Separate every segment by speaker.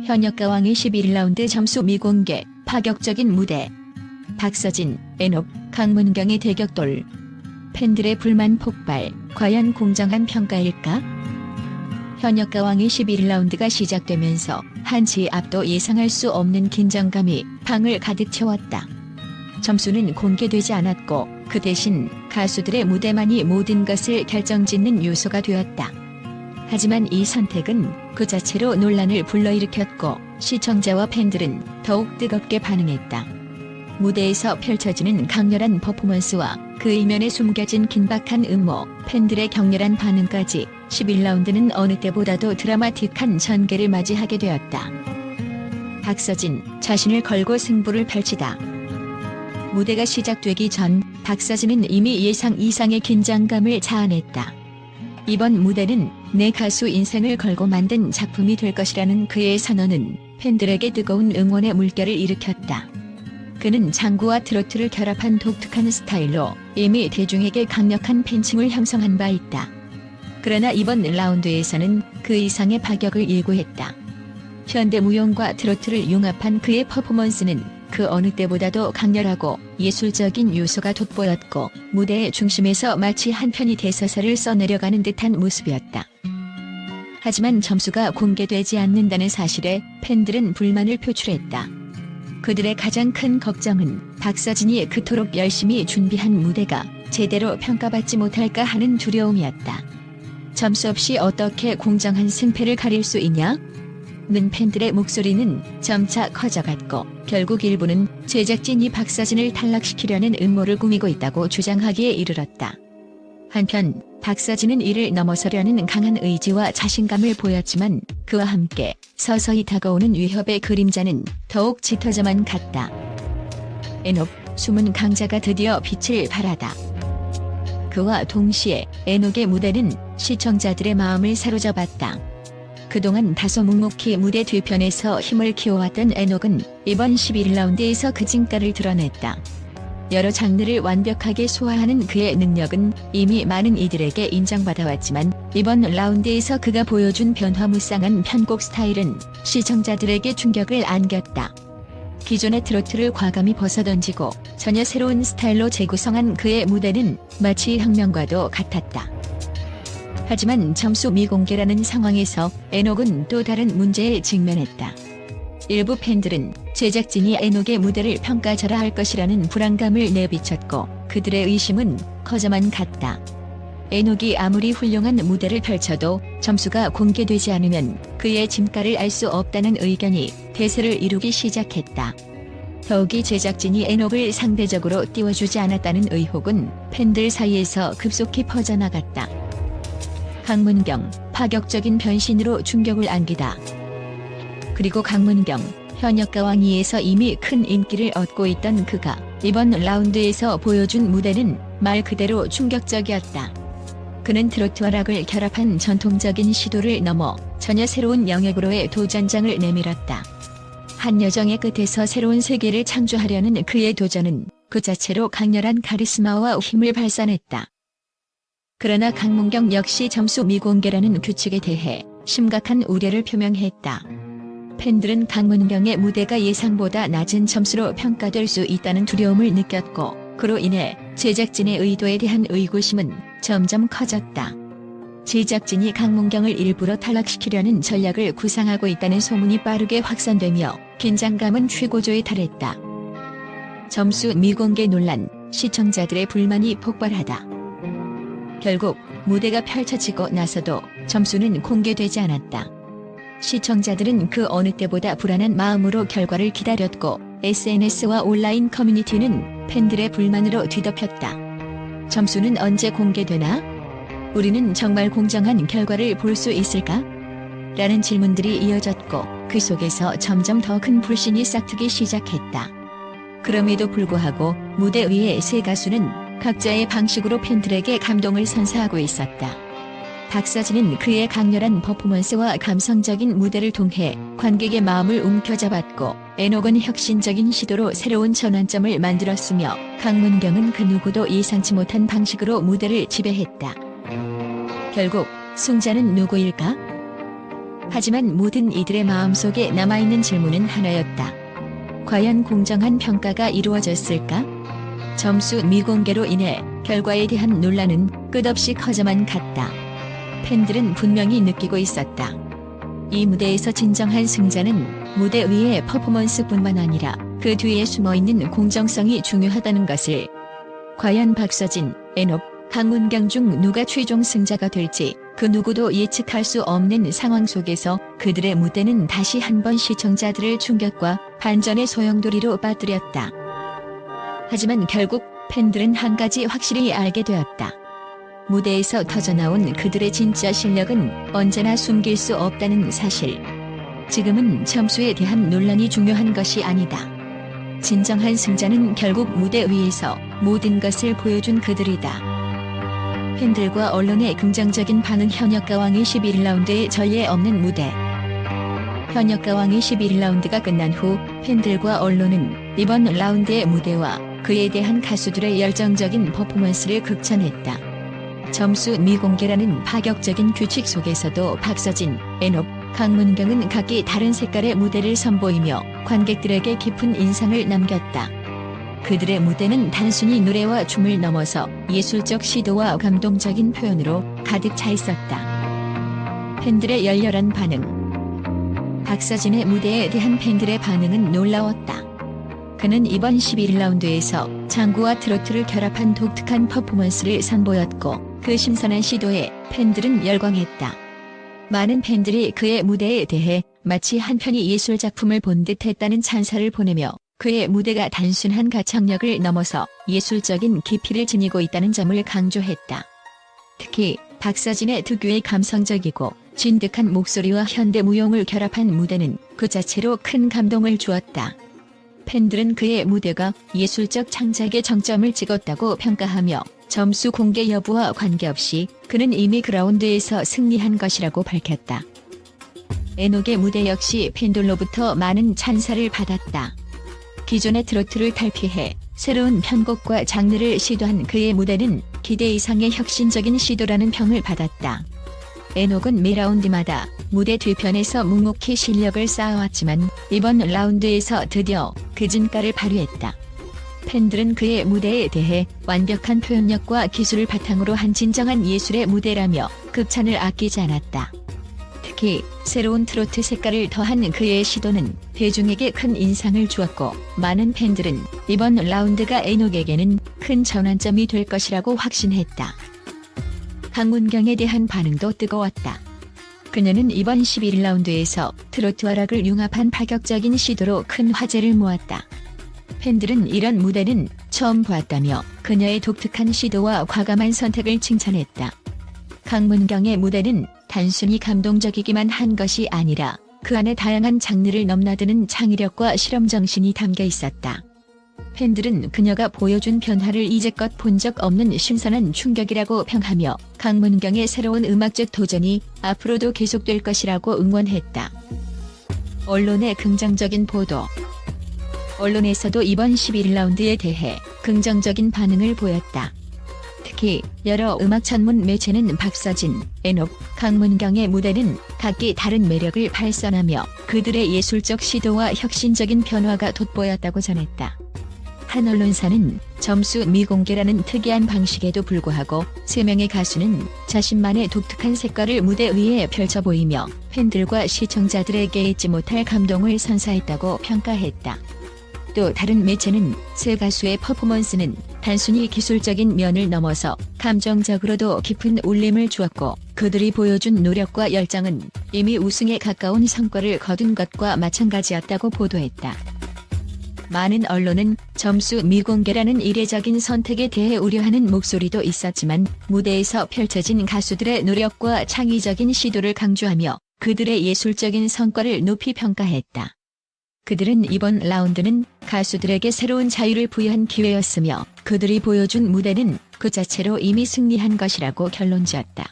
Speaker 1: 현역가왕의 11라운드 점수 미공개, 파격적인 무대. 박서진, 에녹, 강문경의 대격돌. 팬들의 불만 폭발, 과연 공정한 평가일까? 현역가왕의 11라운드가 시작되면서 한치 앞도 예상할 수 없는 긴장감이 방을 가득 채웠다. 점수는 공개되지 않았고 그 대신 가수들의 무대만이 모든 것을 결정짓는 요소가 되었다. 하지만 이 선택은 그 자체로 논란을 불러일으켰고 시청자와 팬들은 더욱 뜨겁게 반응했다. 무대에서 펼쳐지는 강렬한 퍼포먼스와 그 이면에 숨겨진 긴박한 음모, 팬들의 격렬한 반응까지 11라운드는 어느 때보다도 드라마틱한 전개를 맞이하게 되었다. 박서진, 자신을 걸고 승부를 펼치다. 무대가 시작되기 전 박서진은 이미 예상 이상의 긴장감을 자아냈다. 이번 무대는 내 가수 인생을 걸고 만든 작품이 될 것이라는 그의 선언은 팬들에게 뜨거운 응원의 물결을 일으켰다. 그는 장구와 트로트를 결합한 독특한 스타일로 이미 대중에게 강력한 팬층을 형성한 바 있다. 그러나 이번 라운드에서는 그 이상의 파격을 예고했다. 현대무용과 트로트를 융합한 그의 퍼포먼스는 그 어느 때보다도 강렬하고 예술적인 요소가 돋보였고 무대의 중심에서 마치 한 편이 대서사를 써내려가는 듯한 모습이었다. 하지만 점수가 공개되지 않는다는 사실에 팬들은 불만을 표출했다. 그들의 가장 큰 걱정은 박서진이 그토록 열심히 준비한 무대가 제대로 평가받지 못할까 하는 두려움이었다. 점수 없이 어떻게 공정한 승패를 가릴 수 있냐? 는 팬들의 목소리는 점차 커져갔고 결국 일부는 제작진이 박서진을 탈락시키려는 음모를 꾸미고 있다고 주장하기에 이르렀다. 한편 박서진은 이를 넘어서려는 강한 의지와 자신감을 보였지만 그와 함께 서서히 다가오는 위협의 그림자는 더욱 짙어져만 갔다. 에녹, 숨은 강자가 드디어 빛을 발하다. 그와 동시에 에녹의 무대는 시청자들의 마음을 사로잡았다. 그동안 다소 묵묵히 무대 뒤편에서 힘을 키워왔던 에녹은 이번 11라운드에서 그 진가를 드러냈다. 여러 장르를 완벽하게 소화하는 그의 능력은 이미 많은 이들에게 인정받아왔지만 이번 라운드에서 그가 보여준 변화무쌍한 편곡 스타일은 시청자들에게 충격을 안겼다. 기존의 트로트를 과감히 벗어던지고 전혀 새로운 스타일로 재구성한 그의 무대는 마치 혁명과도 같았다. 하지만 점수 미공개라는 상황에서 에녹은 또 다른 문제에 직면했다. 일부 팬들은 제작진이 에녹의 무대를 평가절하할 것이라는 불안감을 내비쳤고 그들의 의심은 커져만 갔다. 에녹이 아무리 훌륭한 무대를 펼쳐도 점수가 공개되지 않으면 그의 진가를 알 수 없다는 의견이 대세를 이루기 시작했다. 더욱이 제작진이 에녹을 상대적으로 띄워주지 않았다는 의혹은 팬들 사이에서 급속히 퍼져나갔다. 강문경, 파격적인 변신으로 충격을 안기다. 그리고 강문경, 현역가왕 2에서 이미 큰 인기를 얻고 있던 그가 이번 라운드에서 보여준 무대는 말 그대로 충격적이었다. 그는 트로트와 락을 결합한 전통적인 시도를 넘어 전혀 새로운 영역으로의 도전장을 내밀었다. 한 여정의 끝에서 새로운 세계를 창조하려는 그의 도전은 그 자체로 강렬한 카리스마와 힘을 발산했다. 그러나 강문경 역시 점수 미공개라는 규칙에 대해 심각한 우려를 표명했다. 팬들은 강문경의 무대가 예상보다 낮은 점수로 평가될 수 있다는 두려움을 느꼈고 그로 인해 제작진의 의도에 대한 의구심은 점점 커졌다. 제작진이 강문경을 일부러 탈락시키려는 전략을 구상하고 있다는 소문이 빠르게 확산되며 긴장감은 최고조에 달했다. 점수 미공개 논란, 시청자들의 불만이 폭발하다. 결국 무대가 펼쳐지고 나서도 점수는 공개되지 않았다. 시청자들은 그 어느 때보다 불안한 마음으로 결과를 기다렸고 SNS와 온라인 커뮤니티는 팬들의 불만으로 뒤덮였다. 점수는 언제 공개되나? 우리는 정말 공정한 결과를 볼 수 있을까? 라는 질문들이 이어졌고 그 속에서 점점 더 큰 불신이 싹트기 시작했다. 그럼에도 불구하고 무대 위의 세 가수는 각자의 방식으로 팬들에게 감동을 선사하고 있었다. 박서진은 그의 강렬한 퍼포먼스와 감성적인 무대를 통해 관객의 마음을 움켜잡았고 에녹은 혁신적인 시도로 새로운 전환점을 만들었으며 강문경은 그 누구도 예상치 못한 방식으로 무대를 지배했다. 결국 승자는 누구일까? 하지만 모든 이들의 마음속에 남아있는 질문은 하나였다. 과연 공정한 평가가 이루어졌을까? 점수 미공개로 인해 결과에 대한 논란은 끝없이 커져만 갔다. 팬들은 분명히 느끼고 있었다. 이 무대에서 진정한 승자는 무대 위의 퍼포먼스뿐만 아니라 그 뒤에 숨어있는 공정성이 중요하다는 것을. 과연 박서진, 엔옥, 강문경 중 누가 최종 승자가 될지 그 누구도 예측할 수 없는 상황 속에서 그들의 무대는 다시 한번 시청자들을 충격과 반전의 소용돌이로 빠뜨렸다. 하지만 결국 팬들은 한 가지 확실히 알게 되었다. 무대에서 터져나온 그들의 진짜 실력은 언제나 숨길 수 없다는 사실. 지금은 점수에 대한 논란이 중요한 것이 아니다. 진정한 승자는 결국 무대 위에서 모든 것을 보여준 그들이다. 팬들과 언론의 긍정적인 반응. 현역가왕의 11라운드의 전례 없는 무대. 현역가왕의 11라운드가 끝난 후 팬들과 언론은 이번 라운드의 무대와 그에 대한 가수들의 열정적인 퍼포먼스를 극찬했다. 점수 미공개라는 파격적인 규칙 속에서도 박서진, 엔옥, 강문경은 각기 다른 색깔의 무대를 선보이며 관객들에게 깊은 인상을 남겼다. 그들의 무대는 단순히 노래와 춤을 넘어서 예술적 시도와 감동적인 표현으로 가득 차 있었다. 팬들의 열렬한 반응. 박서진의 무대에 대한 팬들의 반응은 놀라웠다. 그는 이번 11라운드에서 장구와 트로트를 결합한 독특한 퍼포먼스를 선보였고 그 신선한 시도에 팬들은 열광했다. 많은 팬들이 그의 무대에 대해 마치 한 편의 예술작품을 본 듯했다는 찬사를 보내며 그의 무대가 단순한 가창력을 넘어서 예술적인 깊이를 지니고 있다는 점을 강조했다. 특히 박서진의 특유의 감성적이고 진득한 목소리와 현대 무용을 결합한 무대는 그 자체로 큰 감동을 주었다. 팬들은 그의 무대가 예술적 창작의 정점을 찍었다고 평가하며 점수 공개 여부와 관계없이 그는 이미 그라운드에서 승리한 것이라고 밝혔다. 엔옥의 무대 역시 팬들로부터 많은 찬사를 받았다. 기존의 트로트를 탈피해 새로운 편곡과 장르를 시도한 그의 무대는 기대 이상의 혁신적인 시도라는 평을 받았다. 엔옥은 매 라운드마다 무대 뒤편에서 묵묵히 실력을 쌓아왔지만 이번 라운드에서 드디어 그 진가를 발휘했다. 팬들은 그의 무대에 대해 완벽한 표현력과 기술을 바탕으로 한 진정한 예술의 무대라며 극찬을 아끼지 않았다. 특히 새로운 트로트 색깔을 더한 그의 시도는 대중에게 큰 인상을 주었고 많은 팬들은 이번 라운드가 엔옥에게는 큰 전환점이 될 것이라고 확신했다. 강문경에 대한 반응도 뜨거웠다. 그녀는 이번 11라운드에서 트로트와 락을 융합한 파격적인 시도로 큰 화제를 모았다. 팬들은 이런 무대는 처음 보았다며 그녀의 독특한 시도와 과감한 선택을 칭찬했다. 강문경의 무대는 단순히 감동적이기만 한 것이 아니라 그 안에 다양한 장르를 넘나드는 창의력과 실험정신이 담겨 있었다. 팬들은 그녀가 보여준 변화를 이제껏 본 적 없는 신선한 충격이라고 평하며 강문경의 새로운 음악적 도전이 앞으로도 계속될 것이라고 응원했다. 언론의 긍정적인 보도. 언론에서도 이번 11라운드에 대해 긍정적인 반응을 보였다. 특히 여러 음악 전문 매체는 박서진, 엔옥, 강문경의 무대는 각기 다른 매력을 발산하며 그들의 예술적 시도와 혁신적인 변화가 돋보였다고 전했다. 한 언론사는 점수 미공개라는 특이한 방식에도 불구하고 3명의 가수는 자신만의 독특한 색깔을 무대 위에 펼쳐 보이며 팬들과 시청자들에게 잊지 못할 감동을 선사했다고 평가했다. 또 다른 매체는 세 가수의 퍼포먼스는 단순히 기술적인 면을 넘어서 감정적으로도 깊은 울림을 주었고 그들이 보여준 노력과 열정은 이미 우승에 가까운 성과를 거둔 것과 마찬가지였다고 보도했다. 많은 언론은 점수 미공개라는 이례적인 선택에 대해 우려하는 목소리도 있었지만 무대에서 펼쳐진 가수들의 노력과 창의적인 시도를 강조하며 그들의 예술적인 성과를 높이 평가했다. 그들은 이번 라운드는 가수들에게 새로운 자유를 부여한 기회였으며 그들이 보여준 무대는 그 자체로 이미 승리한 것이라고 결론지었다.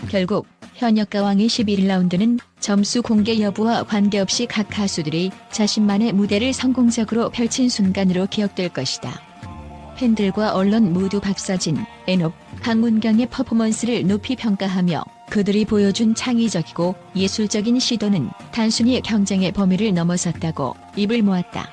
Speaker 1: 결국 현역가왕의 11라운드는 점수 공개 여부와 관계없이 각 가수들이 자신만의 무대를 성공적으로 펼친 순간으로 기억될 것이다. 팬들과 언론 모두 박서진, 엔옥, 강문경의 퍼포먼스를 높이 평가하며 그들이 보여준 창의적이고 예술적인 시도는 단순히 경쟁의 범위를 넘어섰다고 입을 모았다.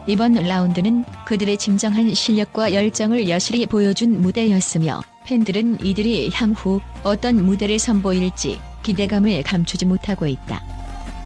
Speaker 1: 이번 라운드는 그들의 진정한 실력과 열정을 여실히 보여준 무대였으며 팬들은 이들이 향후 어떤 무대를 선보일지 기대감을 감추지 못하고 있다.